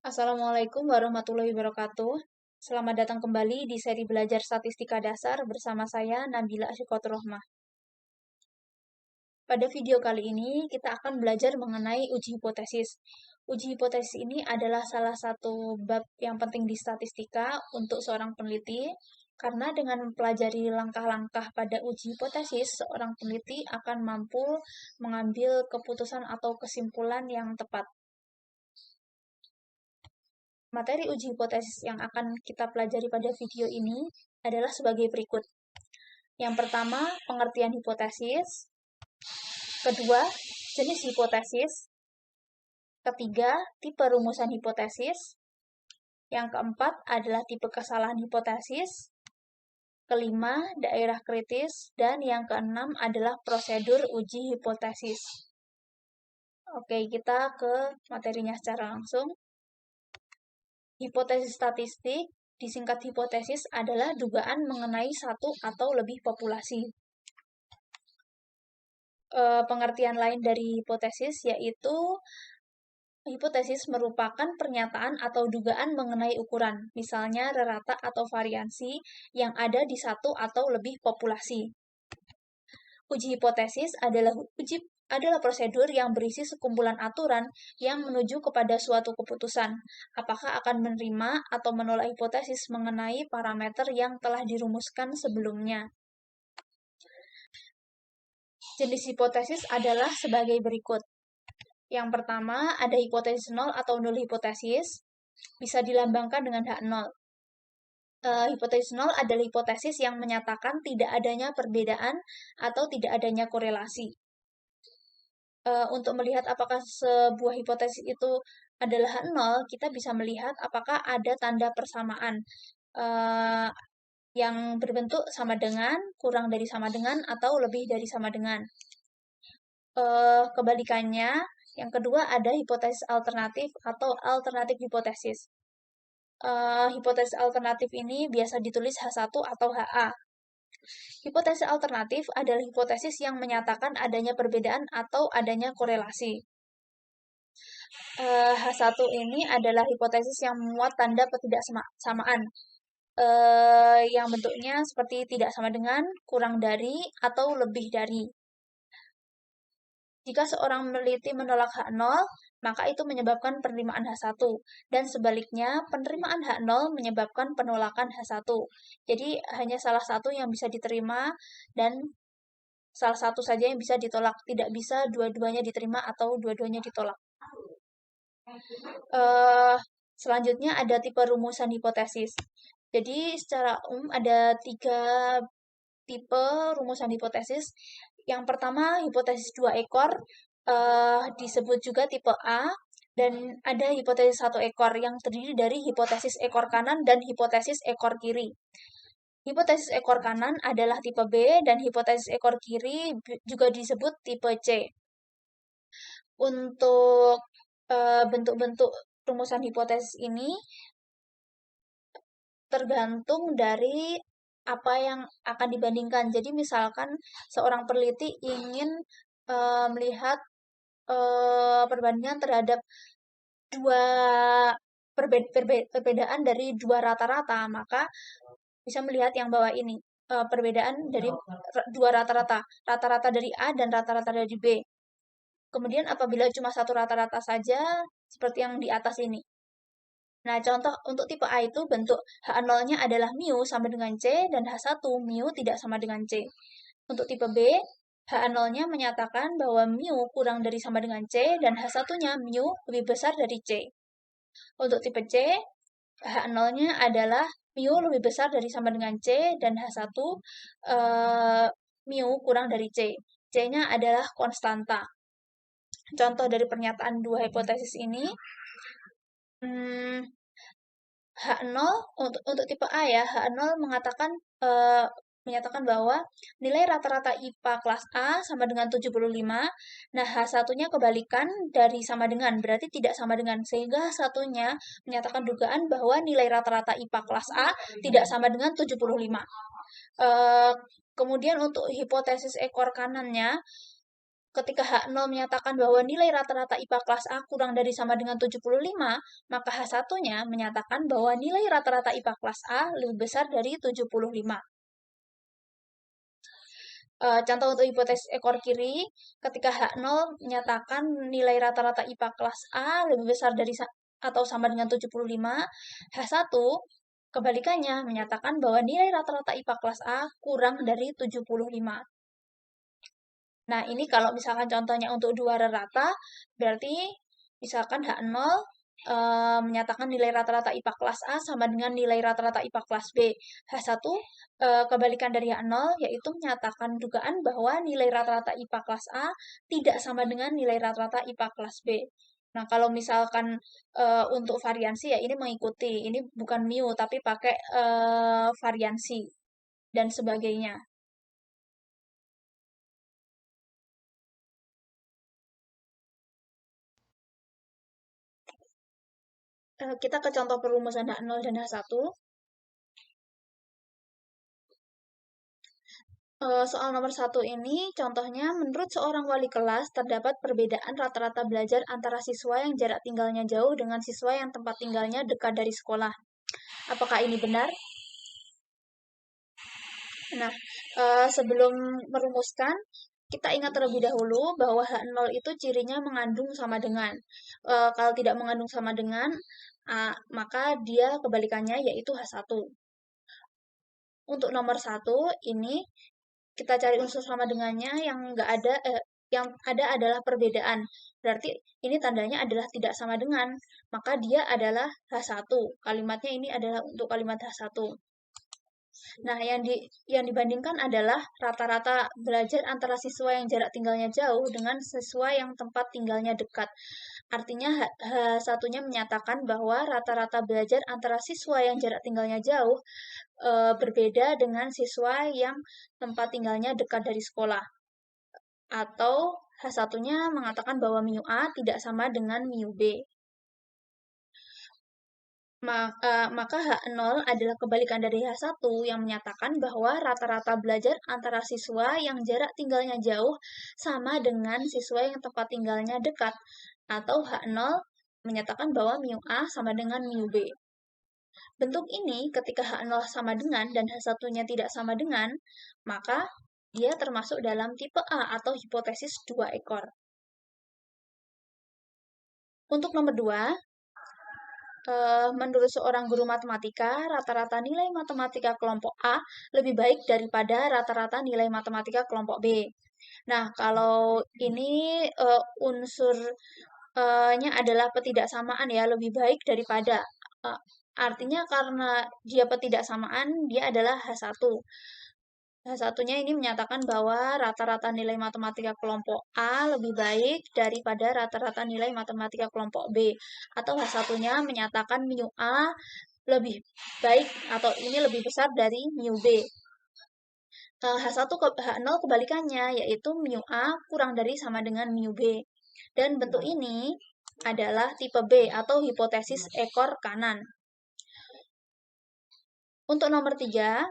Assalamualaikum warahmatullahi wabarakatuh. Selamat datang kembali di seri belajar statistika dasar bersama saya Nabila Asyikotur Rohmah. Pada video kali ini kita akan belajar mengenai uji hipotesis. Uji hipotesis ini adalah salah satu bab yang penting di statistika untuk seorang peneliti karena dengan mempelajari langkah-langkah pada uji hipotesis, seorang peneliti akan mampu mengambil keputusan atau kesimpulan yang tepat. Materi uji hipotesis yang akan kita pelajari pada video ini adalah sebagai berikut. Yang pertama, pengertian hipotesis. Kedua, jenis hipotesis. Ketiga, tipe rumusan hipotesis. Yang keempat adalah tipe kesalahan hipotesis. Kelima, daerah kritis. Dan yang keenam adalah prosedur uji hipotesis. Oke, kita ke materinya secara langsung. Hipotesis statistik, disingkat hipotesis, adalah dugaan mengenai satu atau lebih populasi. Pengertian lain dari hipotesis yaitu hipotesis merupakan pernyataan atau dugaan mengenai ukuran, misalnya rata atau variansi yang ada di satu atau lebih populasi. Uji hipotesis adalah prosedur yang berisi sekumpulan aturan yang menuju kepada suatu keputusan, apakah akan menerima atau menolak hipotesis mengenai parameter yang telah dirumuskan sebelumnya. Jenis hipotesis adalah sebagai berikut. Yang pertama, ada hipotesis nol atau nul hipotesis, bisa dilambangkan dengan H0. Hipotesis nol adalah hipotesis yang menyatakan tidak adanya perbedaan atau tidak adanya korelasi. Untuk melihat apakah sebuah hipotesis itu adalah H0, kita bisa melihat apakah ada tanda persamaan yang berbentuk sama dengan, kurang dari sama dengan, atau lebih dari sama dengan. Kebalikannya, yang kedua ada hipotesis alternatif atau alternatif hipotesis. Hipotesis alternatif ini biasa ditulis H1 atau HA. Hipotesis alternatif adalah hipotesis yang menyatakan adanya perbedaan atau adanya korelasi. H1 ini adalah hipotesis yang memuat tanda ketidaksamaan, yang bentuknya seperti tidak sama dengan, kurang dari, atau lebih dari. Jika seorang peneliti menolak H0, maka itu menyebabkan penerimaan H1. Dan sebaliknya, penerimaan H0 menyebabkan penolakan H1. Jadi, hanya salah satu yang bisa diterima dan salah satu saja yang bisa ditolak. Tidak bisa dua-duanya diterima atau dua-duanya ditolak. Selanjutnya ada tipe rumusan hipotesis. Jadi, secara umum ada 3 tipe rumusan hipotesis. Yang pertama, hipotesis 2 ekor, disebut juga tipe A, dan ada hipotesis 1 ekor yang terdiri dari hipotesis ekor kanan dan hipotesis ekor kiri. Hipotesis ekor kanan adalah tipe B, dan hipotesis ekor kiri juga disebut tipe C. Untuk bentuk-bentuk rumusan hipotesis ini tergantung dari apa yang akan dibandingkan. Jadi misalkan seorang peneliti ingin melihat perbandingan terhadap dua perbedaan dari dua rata-rata, maka bisa melihat yang bawah ini, perbedaan dari dua rata-rata, rata-rata dari A dan rata-rata dari B. Kemudian apabila cuma satu rata-rata saja, seperti yang di atas ini. Nah, contoh untuk tipe A itu bentuk H0-nya adalah mu sama dengan C, dan H1 mu tidak sama dengan C. Untuk tipe B, H0-nya menyatakan bahwa mu kurang dari sama dengan C, dan H1-nya mu lebih besar dari C. Untuk tipe C, H0-nya adalah mu lebih besar dari sama dengan C, dan H1 mu kurang dari C. C-nya adalah konstanta. Contoh dari pernyataan dua hipotesis ini, H0 untuk tipe A ya, H0 menyatakan bahwa nilai rata-rata IPA kelas A sama dengan 75. Nah, H1-nya kebalikan dari sama dengan, berarti tidak sama dengan. Sehingga H1-nya menyatakan dugaan bahwa nilai rata-rata IPA kelas A tidak sama dengan 75. Kemudian untuk hipotesis ekor kanannya, ketika H0 menyatakan bahwa nilai rata-rata IPA kelas A kurang dari sama dengan 75, maka H1-nya menyatakan bahwa nilai rata-rata IPA kelas A lebih besar dari 75. Contoh untuk hipotesis ekor kiri, ketika H0 menyatakan nilai rata-rata IPA kelas A lebih besar dari atau sama dengan 75, H1 kebalikannya menyatakan bahwa nilai rata-rata IPA kelas A kurang dari 75. Nah, ini kalau misalkan contohnya untuk dua rata, berarti misalkan H0 menyatakan nilai rata-rata IPA kelas A sama dengan nilai rata-rata IPA kelas B. H1 kebalikan dari H0 yaitu menyatakan dugaan bahwa nilai rata-rata IPA kelas A tidak sama dengan nilai rata-rata IPA kelas B. Nah, kalau misalkan untuk variansi ya ini mengikuti, ini bukan mu tapi pakai variansi dan sebagainya. Kita ke contoh perumusan H0 dan H1. Soal nomor 1 ini, contohnya, menurut seorang wali kelas, terdapat perbedaan rata-rata belajar antara siswa yang jarak tinggalnya jauh dengan siswa yang tempat tinggalnya dekat dari sekolah. Apakah ini benar? Nah, sebelum merumuskan, kita ingat terlebih dahulu bahwa H0 itu cirinya mengandung sama dengan. Kalau tidak mengandung sama dengan, maka dia kebalikannya yaitu H1. Untuk nomor 1, ini kita cari unsur sama dengannya yang nggak ada, yang ada adalah perbedaan. Berarti ini tandanya adalah tidak sama dengan, maka dia adalah H1. Kalimatnya ini adalah untuk kalimat H1. Nah, yang dibandingkan adalah rata-rata belajar antara siswa yang jarak tinggalnya jauh dengan siswa yang tempat tinggalnya dekat. Artinya H1-nya menyatakan bahwa rata-rata belajar antara siswa yang jarak tinggalnya jauh berbeda dengan siswa yang tempat tinggalnya dekat dari sekolah. Atau H1-nya mengatakan bahwa mu A tidak sama dengan mu B. Maka H0 adalah kebalikan dari H1 yang menyatakan bahwa rata-rata belajar antara siswa yang jarak tinggalnya jauh sama dengan siswa yang tempat tinggalnya dekat. Atau H0 menyatakan bahwa mu A sama dengan mu B. Bentuk ini ketika H0 sama dengan dan H1-nya tidak sama dengan, maka dia termasuk dalam tipe A atau hipotesis dua ekor. Untuk nomor 2, menurut seorang guru matematika, rata-rata nilai matematika kelompok A lebih baik daripada rata-rata nilai matematika kelompok B. Nah, kalau ini unsurnya adalah ketidaksamaan ya, lebih baik daripada. Artinya karena dia ketidaksamaan, dia adalah H1. H1-nya ini menyatakan bahwa rata-rata nilai matematika kelompok A lebih baik daripada rata-rata nilai matematika kelompok B. Atau H1-nya menyatakan mu A lebih baik atau ini lebih besar dari mu B. H1 ke H0 kebalikannya, yaitu mu A kurang dari sama dengan mu B. Dan bentuk ini adalah tipe B atau hipotesis ekor kanan. Untuk nomor 3,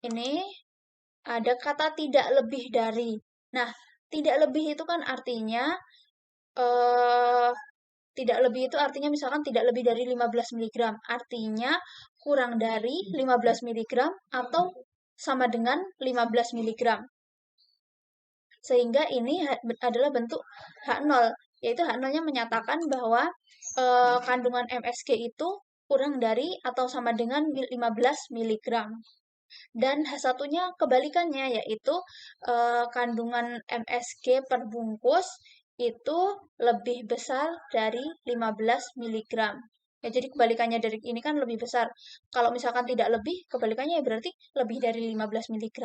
ini ada kata tidak lebih dari. Nah, tidak lebih itu kan artinya tidak lebih itu artinya misalkan tidak lebih dari 15 mg. Artinya kurang dari 15 mg atau sama dengan 15 mg. Sehingga ini adalah bentuk H0, yaitu H0-nya menyatakan bahwa kandungan MSG itu kurang dari atau sama dengan 15 mg. Dan H1-nya kebalikannya, yaitu kandungan MSG per bungkus itu lebih besar dari 15 mg. Ya, jadi kebalikannya dari ini kan lebih besar. Kalau misalkan tidak lebih, kebalikannya berarti lebih dari 15 mg.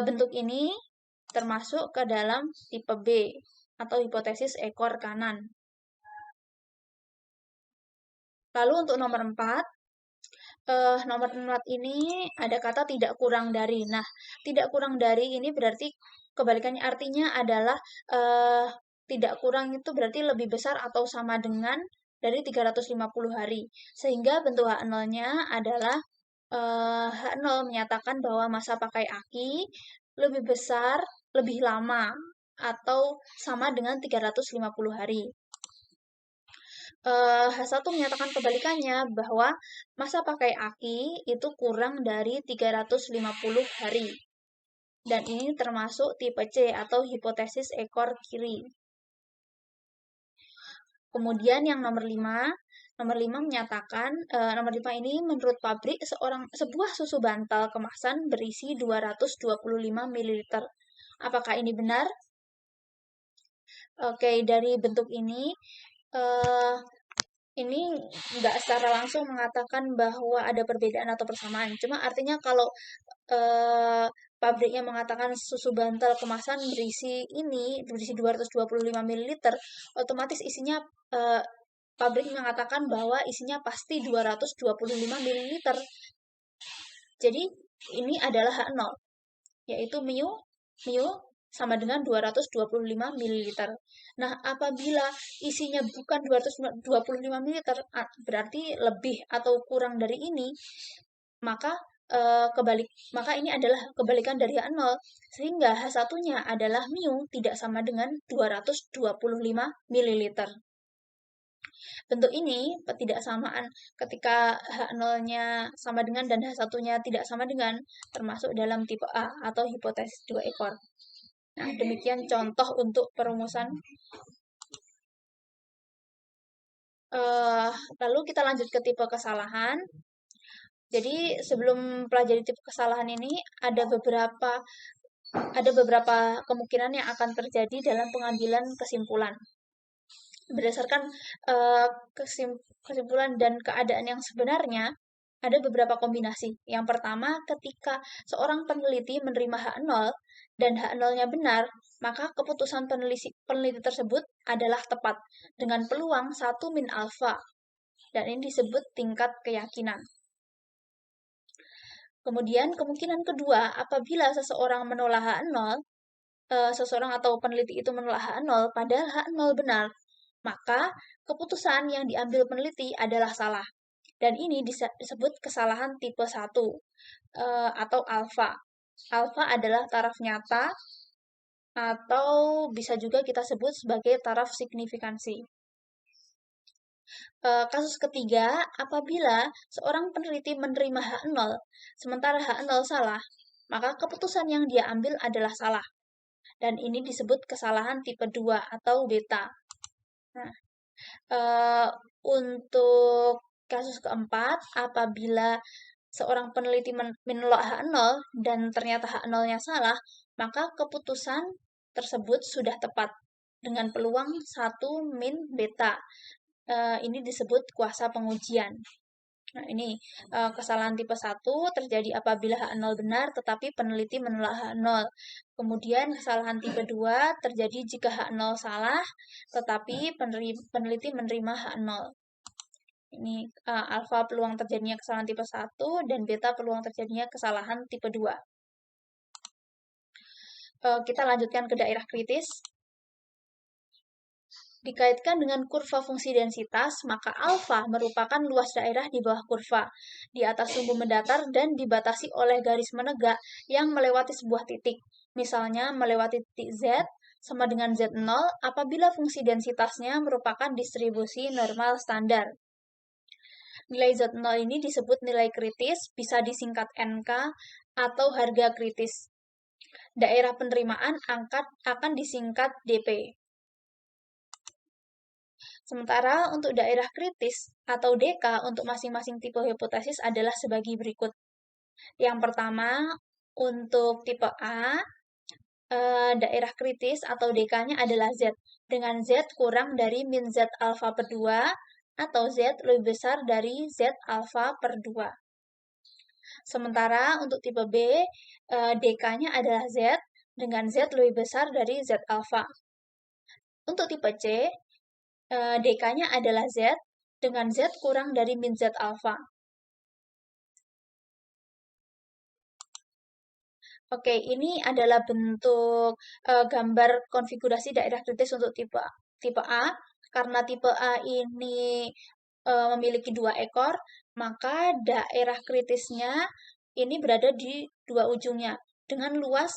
Bentuk ini termasuk ke dalam tipe B atau hipotesis ekor kanan. Lalu untuk nomor 4, nomor 4 ini ada kata tidak kurang dari. Nah, tidak kurang dari ini berarti kebalikannya artinya adalah tidak kurang itu berarti lebih besar atau sama dengan dari 350 hari. Sehingga bentuk H0-nya adalah H0 menyatakan bahwa masa pakai aki lebih besar lebih lama atau sama dengan 350 hari. H1 menyatakan kebalikannya bahwa masa pakai aki itu kurang dari 350 hari. Dan ini termasuk tipe C atau hipotesis ekor kiri. Kemudian yang nomor 5 menyatakan, nomor 5 ini menurut pabrik sebuah susu bantal kemasan berisi 225 ml. Apakah ini benar? Oke, dari bentuk ini nggak secara langsung mengatakan bahwa ada perbedaan atau persamaan. Cuma artinya kalau pabriknya mengatakan susu bantal kemasan berisi 225 ml, otomatis isinya pabrik mengatakan bahwa isinya pasti 225 ml. Jadi ini adalah H0, yaitu mu sama dengan 225 ml. Nah, apabila isinya bukan 225 ml, berarti lebih atau kurang dari ini, maka maka ini adalah kebalikan dari H0, sehingga H1-nya adalah mu tidak sama dengan 225 ml. Bentuk ini ketidaksamaan ketika H0-nya sama dengan dan H1-nya tidak sama dengan termasuk dalam tipe A atau hipotesis dua ekor. Nah, demikian contoh untuk perumusan. Lalu kita lanjut ke tipe kesalahan. Jadi sebelum pelajari tipe kesalahan ini ada beberapa kemungkinan yang akan terjadi dalam pengambilan kesimpulan. Berdasarkan kesimpulan dan keadaan yang sebenarnya, ada beberapa kombinasi. Yang pertama, ketika seorang peneliti menerima H0 dan H0-nya benar, maka keputusan peneliti tersebut adalah tepat dengan peluang 1 min alfa. Dan ini disebut tingkat keyakinan. Kemudian kemungkinan kedua, apabila seseorang menolak H0, seseorang atau peneliti itu menolak H0 padahal H0 benar, maka keputusan yang diambil peneliti adalah salah. Dan ini disebut kesalahan tipe 1 atau alfa. Alfa adalah taraf nyata atau bisa juga kita sebut sebagai taraf signifikansi. Kasus ketiga, apabila seorang peneliti menerima H0 sementara H0 salah, maka keputusan yang dia ambil adalah salah. Dan ini disebut kesalahan tipe 2 atau beta. Nah, untuk kasus keempat, apabila seorang peneliti menolak H0 dan ternyata H0-nya salah, maka keputusan tersebut sudah tepat dengan peluang 1 min beta. Ini disebut kuasa pengujian. Nah, ini kesalahan tipe 1 terjadi apabila H0 benar tetapi peneliti menolak H0. Kemudian kesalahan tipe 2 terjadi jika H0 salah tetapi peneliti menerima H0. Ini alfa peluang terjadinya kesalahan tipe 1 dan beta peluang terjadinya kesalahan tipe 2. Kita lanjutkan ke daerah kritis. Dikaitkan dengan kurva fungsi densitas, maka alfa merupakan luas daerah di bawah kurva, di atas sumbu mendatar dan dibatasi oleh garis menegak yang melewati sebuah titik. Misalnya melewati titik Z sama dengan Z0 apabila fungsi densitasnya merupakan distribusi normal standar. Nilai Z0 ini disebut nilai kritis, bisa disingkat NK atau harga kritis. Daerah penerimaan akan disingkat DP. Sementara untuk daerah kritis atau DK untuk masing-masing tipe hipotesis adalah sebagai berikut. Yang pertama, untuk tipe A, daerah kritis atau DK-nya adalah Z, dengan Z kurang dari min Z alfa per 2 atau Z lebih besar dari Z alfa per 2. Sementara untuk tipe B, DK-nya adalah Z dengan Z lebih besar dari Z alfa. Untuk tipe C, DK-nya adalah Z dengan Z kurang dari min Z alfa. Oke, ini adalah bentuk gambar konfigurasi daerah kritis untuk tipe A. Karena tipe A ini memiliki 2 ekor, maka daerah kritisnya ini berada di 2 ujungnya dengan luas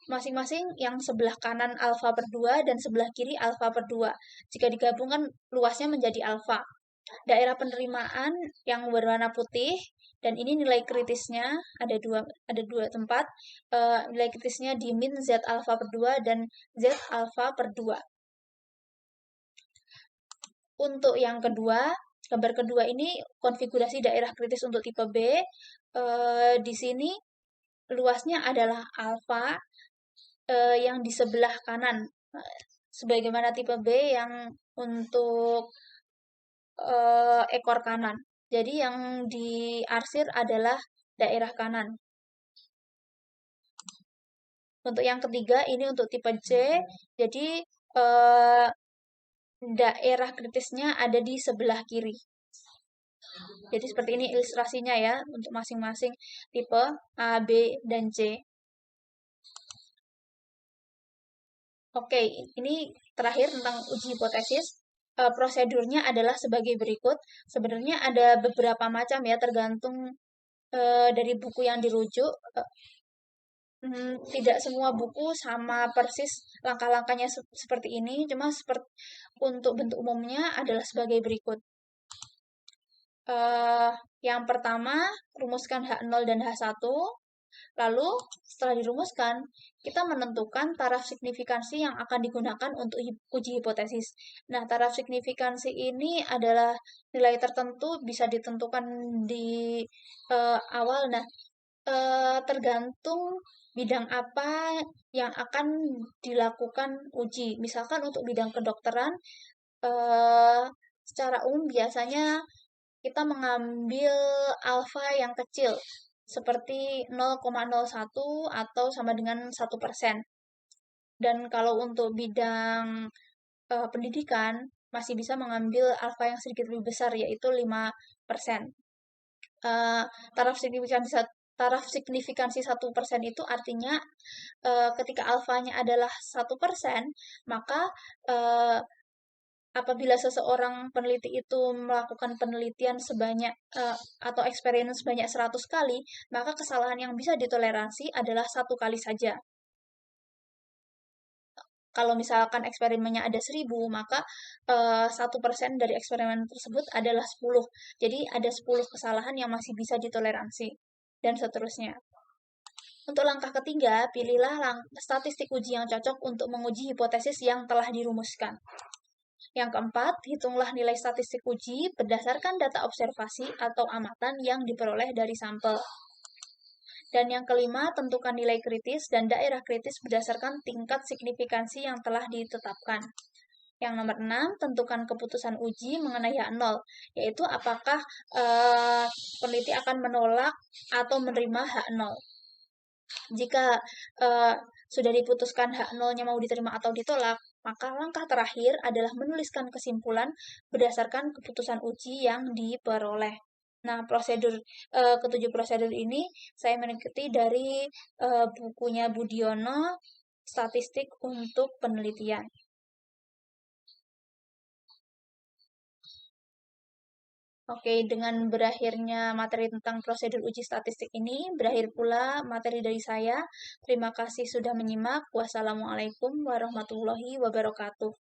masing-masing yang sebelah kanan alfa per 2 dan sebelah kiri alfa per 2. Jika digabungkan luasnya menjadi alfa. Daerah penerimaan yang berwarna putih, dan ini nilai kritisnya ada dua tempat. Nilai kritisnya di min Z alfa per 2 dan Z alfa per 2. Untuk yang kedua, gambar kedua ini konfigurasi daerah kritis untuk tipe B. Di sini luasnya adalah alfa yang di sebelah kanan, sebagaimana tipe B yang untuk ekor kanan. Jadi yang diarsir adalah daerah kanan. Untuk yang ketiga ini untuk tipe C, jadi daerah kritisnya ada di sebelah kiri. Jadi seperti ini ilustrasinya ya untuk masing-masing tipe A, B, dan C. Oke, ini terakhir tentang uji hipotesis. Prosedurnya adalah sebagai berikut. Sebenarnya ada beberapa macam ya, tergantung dari buku yang dirujuk. Tidak semua buku sama persis langkah-langkahnya seperti ini, cuma untuk bentuk umumnya adalah sebagai berikut. Yang pertama, rumuskan H0 dan H1. Lalu, setelah dirumuskan, kita menentukan taraf signifikansi yang akan digunakan untuk uji hipotesis. Nah, taraf signifikansi ini adalah nilai tertentu bisa ditentukan di awal. Nah, tergantung bidang apa yang akan dilakukan uji. Misalkan untuk bidang kedokteran, secara umum biasanya kita mengambil alfa yang kecil, seperti 0,01 atau sama dengan 1%. Dan kalau untuk bidang pendidikan, masih bisa mengambil alfa yang sedikit lebih besar, yaitu 5%. Taraf signifikansi 1% itu artinya ketika alfanya adalah 1%, maka apabila seseorang peneliti itu melakukan penelitian sebanyak atau eksperimen sebanyak 100 kali, maka kesalahan yang bisa ditoleransi adalah 1 kali saja. Kalau misalkan eksperimennya ada 1000, maka 1% dari eksperimen tersebut adalah 10. Jadi ada 10 kesalahan yang masih bisa ditoleransi, dan seterusnya. Untuk langkah ketiga, pilihlah statistik uji yang cocok untuk menguji hipotesis yang telah dirumuskan. Yang keempat, hitunglah nilai statistik uji berdasarkan data observasi atau amatan yang diperoleh dari sampel. Dan yang kelima, tentukan nilai kritis dan daerah kritis berdasarkan tingkat signifikansi yang telah ditetapkan. Yang nomor 6, tentukan keputusan uji mengenai H0, yaitu apakah peneliti akan menolak atau menerima H0. Jika sudah diputuskan H0-nya mau diterima atau ditolak, maka langkah terakhir adalah menuliskan kesimpulan berdasarkan keputusan uji yang diperoleh. Nah, ketujuh prosedur ini saya mengikuti dari bukunya Budiono, Statistik untuk Penelitian. Oke, dengan berakhirnya materi tentang prosedur uji statistik ini, berakhir pula materi dari saya. Terima kasih sudah menyimak. Wassalamualaikum warahmatullahi wabarakatuh.